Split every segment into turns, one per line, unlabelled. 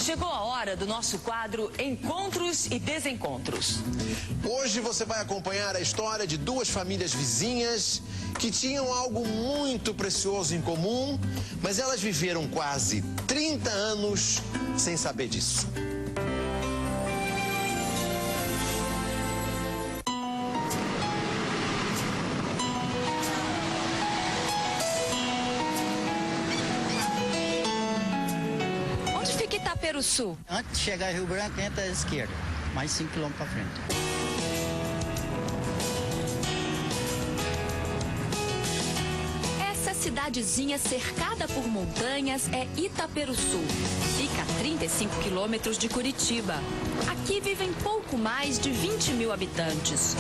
Chegou a hora do nosso quadro Encontros e Desencontros.
Hoje você vai acompanhar a história de duas famílias vizinhas que tinham algo muito precioso em comum, mas elas viveram quase 30 anos sem saber disso.
Sul.
Antes de chegar a Rio Branco, entra à esquerda, mais 5 km para frente.
Essa cidadezinha cercada por montanhas é Itaperuçu. Fica a 35 quilômetros de Curitiba. Aqui vivem pouco mais de 20 mil habitantes.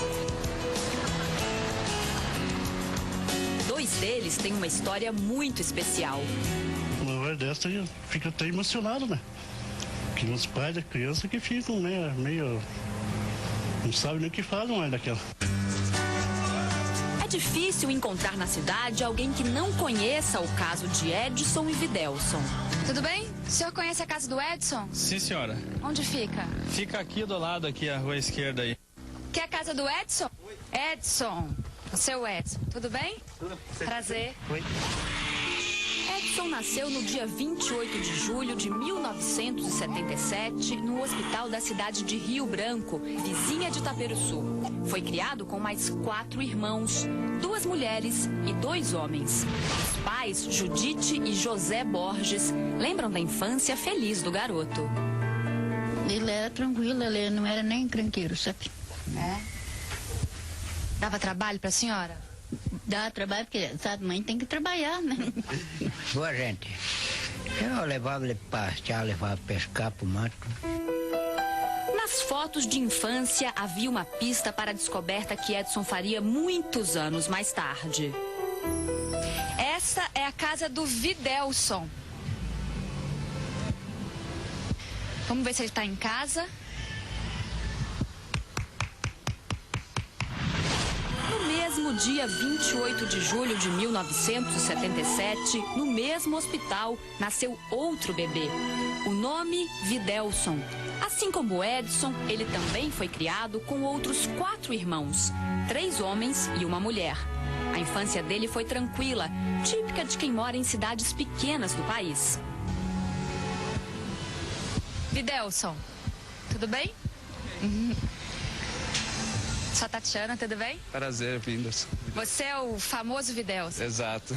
Dois deles têm uma história muito especial.
Na verdade, eu fico até emocionado, né? Que os pais da criança que ficam, né, meio... não sabem nem o que fazem mais daquela.
É difícil encontrar na cidade alguém que não conheça o caso de Edson e Videlson.
Tudo bem? O senhor conhece a casa do Edson?
Sim, senhora.
Onde fica?
Fica aqui do lado, aqui, a rua esquerda aí.
Que é a casa do Edson? Oi. Edson, o seu Edson, tudo bem?
Tudo.
Prazer.
Oi.
Edson nasceu no dia 28 de julho de 1977 no hospital da cidade de Rio Branco, vizinha de Itaperuçu. Foi criado com mais 4 irmãos, 2 mulheres e 2 homens. Os pais, Judite e José Borges, lembram da infância feliz do garoto.
Ele era tranquilo, ele não era nem encrenqueiro, sabe?
É? Dava trabalho pra senhora?
Dá trabalho porque, sabe, mãe tem que trabalhar, né?
Boa gente. Eu levava ele para passear, levava pescar pro mato.
Nas fotos de infância havia uma pista para a descoberta que Edson faria muitos anos mais tarde.
Essa é a casa do Videlson. Vamos ver se ele tá em casa.
No mesmo dia 28 de julho de 1977, no mesmo hospital, nasceu outro bebê. O nome, Videlson. Assim como Edson, ele também foi criado com outros 4 irmãos, 3 homens e uma mulher. A infância dele foi tranquila, típica de quem mora em cidades pequenas do país.
Videlson, tudo bem? Sou a Tatiana, tudo bem?
Prazer, vindas.
Você é o famoso Videlson.
Exato.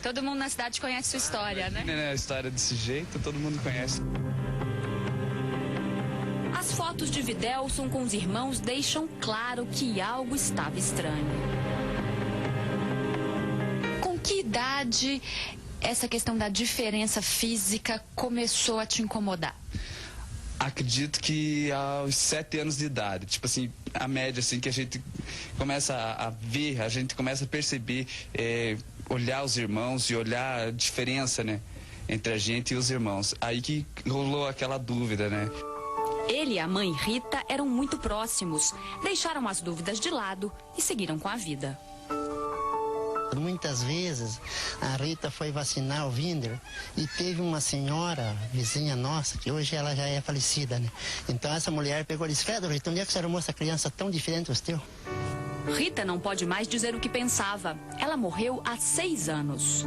Todo mundo na cidade conhece sua história, né?
A história desse jeito, todo mundo conhece.
As fotos de Videlson com os irmãos deixam claro que algo estava estranho.
Com que idade essa questão da diferença física começou a te incomodar?
Acredito que aos 7 anos de idade, tipo assim, a média assim que a gente começa a ver, a gente começa a perceber, olhar os irmãos e olhar a diferença, né, entre a gente e os irmãos. Aí que rolou aquela dúvida, né?
Ele e a mãe Rita eram muito próximos, deixaram as dúvidas de lado e seguiram com a vida.
Muitas vezes a Rita foi vacinar o Winder e teve uma senhora vizinha nossa, que hoje ela já é falecida, né? Então essa mulher pegou e disse: Credo, Rita, onde é que a senhora arrumou essa criança tão diferente dos teus?
Rita não pode mais dizer o que pensava. Ela morreu há 6 anos.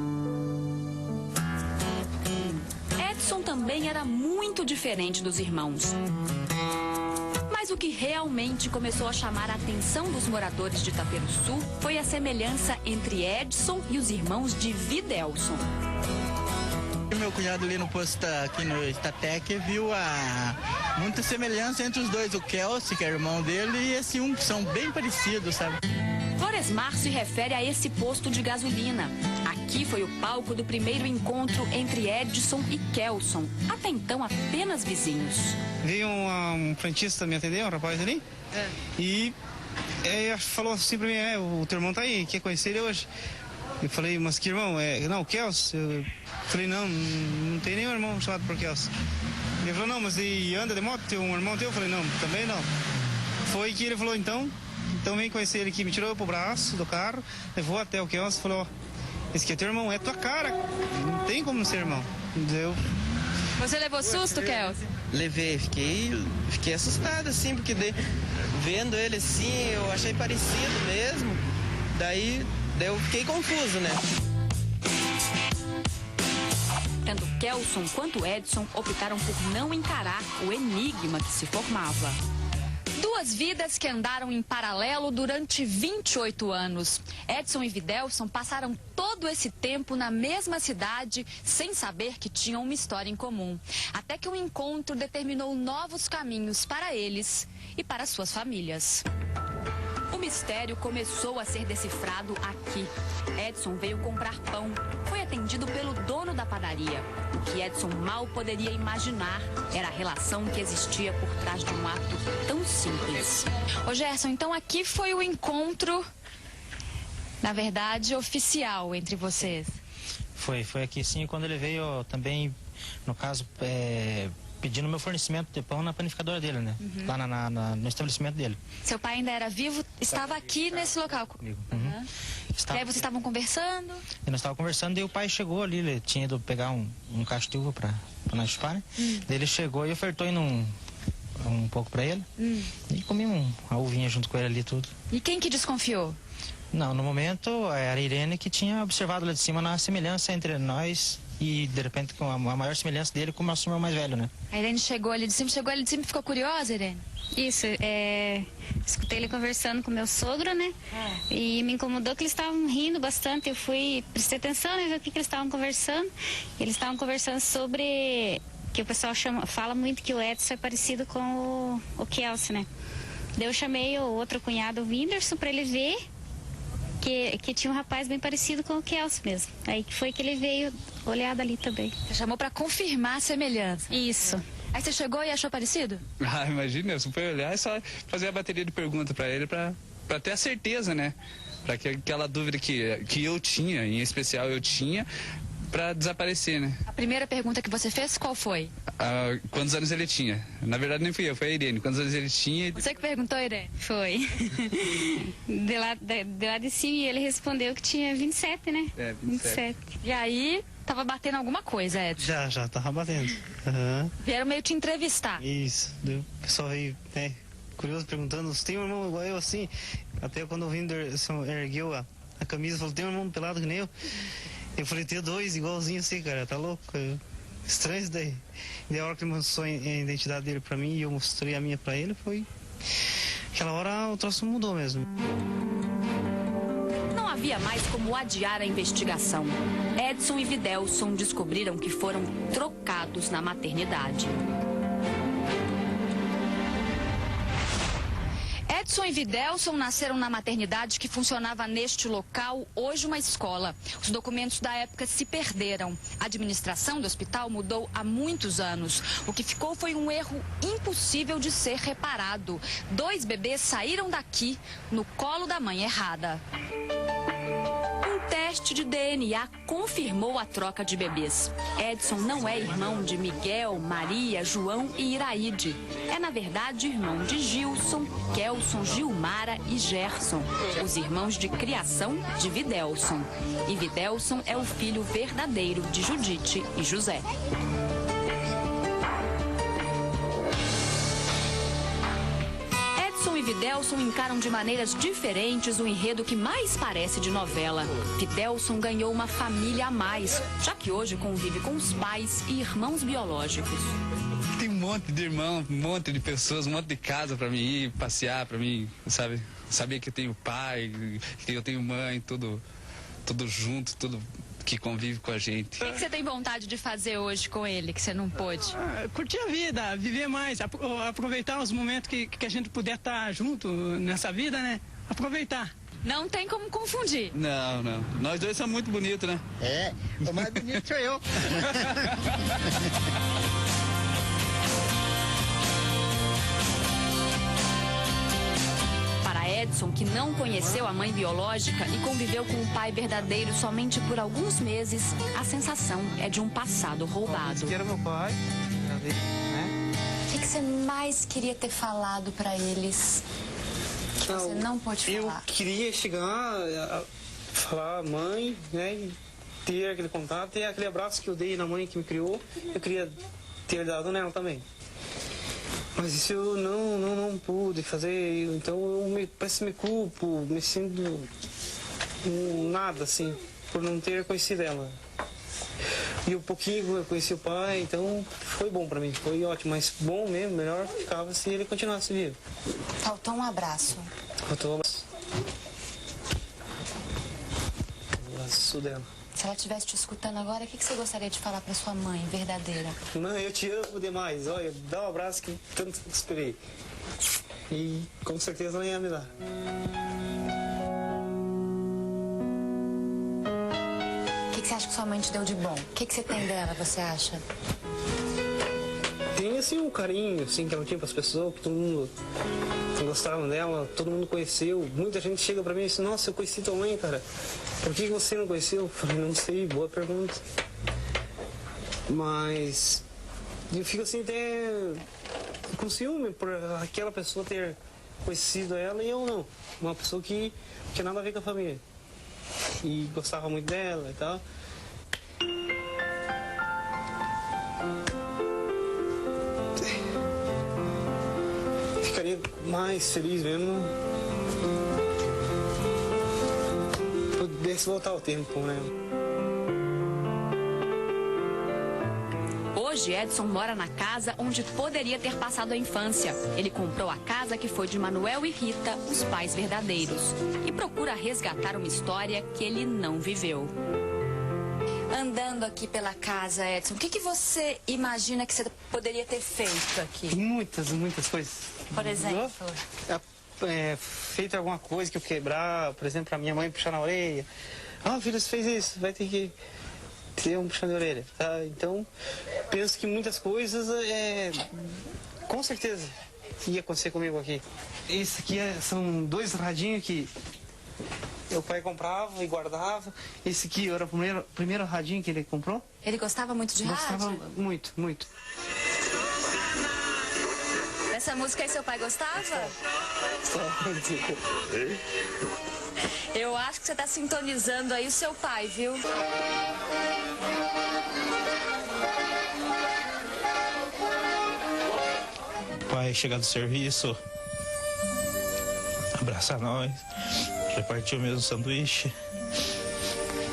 Edson também era muito diferente dos irmãos. Mas o que realmente começou a chamar a atenção dos moradores de Itaperuçu foi a semelhança entre Edson e os irmãos de Videlson.
Meu cunhado ali no posto aqui no Estatec viu muita semelhança entre os dois, o Kelsey, que é irmão dele, e esse que são bem parecidos, sabe?
Floresmar se refere a esse posto de gasolina. Aqui foi o palco do primeiro encontro entre Edson e Kelson, até então apenas vizinhos.
Veio um frentista me atender, um rapaz ali, e falou assim pra mim: o teu irmão tá aí, quer conhecer ele hoje? Eu falei: mas que irmão? Não, o Kelson. Eu falei: não tem nenhum irmão chamado por Kelson. Ele falou: não, mas e anda de moto? Tem um irmão teu? Eu falei: não, também não. Foi que ele falou: então vem conhecer ele aqui. Me tirou pro braço do carro, levou até o Kelson e falou: esse aqui é teu irmão, é tua cara, não tem como não ser irmão. Eu
Você levou susto, Kelsey?
Levei, fiquei assustado, assim, porque vendo ele assim, eu achei parecido mesmo. Daí eu fiquei confuso, né?
Tanto Kelson quanto Edson optaram por não encarar o enigma que se formava. Duas vidas que andaram em paralelo durante 28 anos. Edson e Videlson passaram todo esse tempo na mesma cidade sem saber que tinham uma história em comum. Até que o encontro determinou novos caminhos para eles e para suas famílias. O mistério começou a ser decifrado aqui. Edson veio comprar pão. Foi atendido pelo dono da padaria. O que Edson mal poderia imaginar era a relação que existia por trás de um ato tão simples.
Ô Gerson, então aqui foi o encontro, na verdade, oficial entre vocês.
Foi aqui sim, quando ele veio também, no caso, pedindo meu fornecimento de pão na panificadora dele, né?
Uhum.
Lá no estabelecimento dele.
Seu pai ainda era vivo, estava aqui nesse local.
Comigo.
Uhum. E aí vocês estavam conversando?
E nós estávamos conversando e o pai chegou ali, ele tinha ido pegar um cacho de uva pra nós chupar, né? Daí ele chegou e ofertou indo um pouco pra ele. E comi uma uvinha junto com ele ali tudo.
E quem que desconfiou?
Não, no momento era a Irene que tinha observado lá de cima na semelhança entre nós e de repente com a maior semelhança dele com o nosso irmão mais velho, né?
A Irene chegou ali de cima e ficou curiosa, Irene?
Isso, escutei ele conversando com meu sogro, né? E me incomodou que eles estavam rindo bastante. Eu prestei atenção, né? Ver o que eles estavam conversando. Eles estavam conversando sobre que o pessoal fala muito que o Edson é parecido com o Kelsey, né? Daí eu chamei o outro cunhado, o Whindersson, para ele ver que tinha um rapaz bem parecido com o Kelsey mesmo. Aí foi que ele veio olhar dali também.
Você chamou para confirmar a semelhança?
Isso.
Aí você chegou e achou parecido?
Ah, imagina, você foi olhar e só fazer a bateria de perguntas para ele para ter a certeza, né? Para que aquela dúvida que eu tinha, em especial eu tinha, para desaparecer, né?
A primeira pergunta que você fez, qual foi?
Quantos anos ele tinha? Na verdade nem fui eu, foi a Irene. Quantos anos ele tinha?
Você que perguntou, Irene?
Foi. de lá de cima, ele respondeu que tinha 27, né? 27.
E aí, tava batendo alguma coisa, Edson?
Já tava batendo. Uhum.
Vieram meio te entrevistar.
Isso. O pessoal aí, né, curioso, perguntando, você tem um irmão igual eu assim? Até quando o Whindersson ergueu a camisa, falou, tem um irmão pelado que nem eu? Eu falei, tenho dois igualzinho assim, cara, tá louco? Estranho isso daí. E a hora que ele mostrou a identidade dele pra mim e eu mostrei a minha pra ele, foi... Aquela hora o troço mudou mesmo.
Não havia mais como adiar a investigação. Edson e Videlson descobriram que foram trocados na maternidade.
Edson e Videlson nasceram na maternidade que funcionava neste local, hoje uma escola. Os documentos da época se perderam. A administração do hospital mudou há muitos anos. O que ficou foi um erro impossível de ser reparado. 2 bebês saíram daqui no colo da mãe errada. Um teste de DNA confirmou a troca de bebês. Edson não é irmão de Miguel, Maria, João e Iraíde. É, na verdade, irmão de Gilson, Kelson, Gilmara e Gerson, os irmãos de criação de Videlson. E Videlson é o filho verdadeiro de Judite e José. Edson e Videlson encaram de maneiras diferentes o enredo que mais parece de novela. Videlson ganhou uma família a mais, já que hoje convive com os pais e irmãos biológicos.
Tem um monte de irmão, um monte de pessoas, um monte de casa para mim ir passear, para mim, sabe? Saber que eu tenho pai, que eu tenho mãe, tudo junto, tudo que convive com a gente.
O que você tem vontade de fazer hoje com ele, que você não pôde?
Curtir a vida, viver mais, aproveitar os momentos que a gente puder estar junto nessa vida, né? Aproveitar.
Não tem como confundir.
Não. Nós dois somos muito bonitos, né?
É, o mais bonito sou eu.
Edson, que não conheceu a mãe biológica e conviveu com o pai verdadeiro somente por alguns meses, a sensação é de um passado roubado.
Esse era meu pai, né?
O que você mais queria ter falado para eles que você não pôde falar?
Eu queria chegar a falar mãe, né? Ter aquele contato, ter aquele abraço que eu dei na mãe que me criou. Eu queria ter dado nela também. Mas isso eu não pude fazer, então eu parece que me culpo, me sinto nada, assim, por não ter conhecido ela. E o pouquinho que eu conheci o pai, então foi bom pra mim, foi ótimo, mas bom mesmo, melhor ficava se ele continuasse vivo.
Faltou um abraço.
Faltou um abraço. Um abraço dela.
Se ela estivesse te escutando agora, o que você gostaria de falar pra sua mãe, verdadeira?
Mãe, eu te amo demais, olha, dá um abraço que tanto esperei. E com certeza ela ia me dar.
O que você acha que sua mãe te deu de bom? O que você tem dela, você acha?
Tem, assim, um carinho, assim, que ela tinha pras pessoas, que todo mundo gostava dela, todo mundo conheceu. Muita gente chega pra mim e diz, nossa, eu conheci tua mãe, cara. Por que você não conheceu? Eu falei, não sei, boa pergunta. Mas eu fico assim até com ciúme por aquela pessoa ter conhecido ela e eu não. Uma pessoa que não tinha nada a ver com a família. E gostava muito dela e tal. Ficaria mais feliz mesmo se pudesse voltar ao tempo, né?
Hoje, Edson mora na casa onde poderia ter passado a infância. Ele comprou a casa que foi de Manuel e Rita, os pais verdadeiros, e procura resgatar uma história que ele não viveu.
Andando aqui pela casa, Edson, o que você imagina que você poderia ter feito aqui?
Muitas coisas.
Por exemplo?
Feito alguma coisa que eu quebrar, por exemplo, a minha mãe puxar na orelha. Ah, filho, você fez isso, vai ter que ter um puxão de orelha. Tá? Então, penso que muitas coisas, com certeza, ia acontecer comigo aqui. Esse aqui são 2 radinhos que meu pai comprava e guardava. Esse aqui era o primeiro radinho que ele comprou.
Ele gostava muito de rádio?
Gostava muito, muito.
Essa música aí seu pai gostava? Eu acho que você está sintonizando aí o seu pai, viu?
Pai chegar do serviço, abraçar nós, repartir o mesmo sanduíche,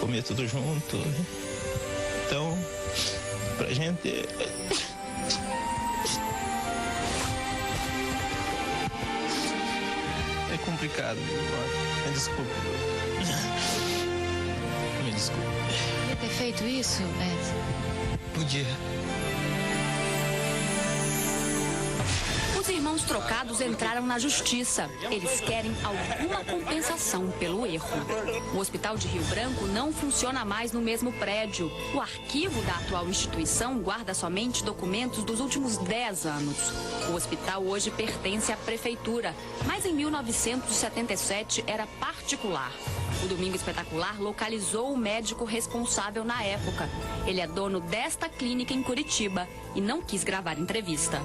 comer tudo junto. Então, pra gente é complicado. Me desculpe. Me desculpe.
Podia ter feito isso, Edson?
Podia.
Os irmãos trocados entraram na justiça. Eles querem alguma compensação pelo erro. O Hospital de Rio Branco não funciona mais no mesmo prédio. O arquivo da atual instituição guarda somente documentos dos últimos 10 anos. O hospital hoje pertence à prefeitura, mas em 1977 era particular. O Domingo Espetacular localizou o médico responsável na época. Ele é dono desta clínica em Curitiba e não quis gravar entrevista.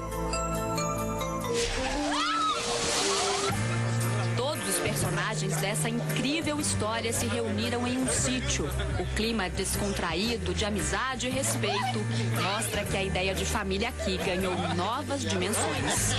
Todos os personagens dessa incrível história se reuniram em um sítio. O clima descontraído, de amizade e respeito, mostra que a ideia de família aqui ganhou novas dimensões.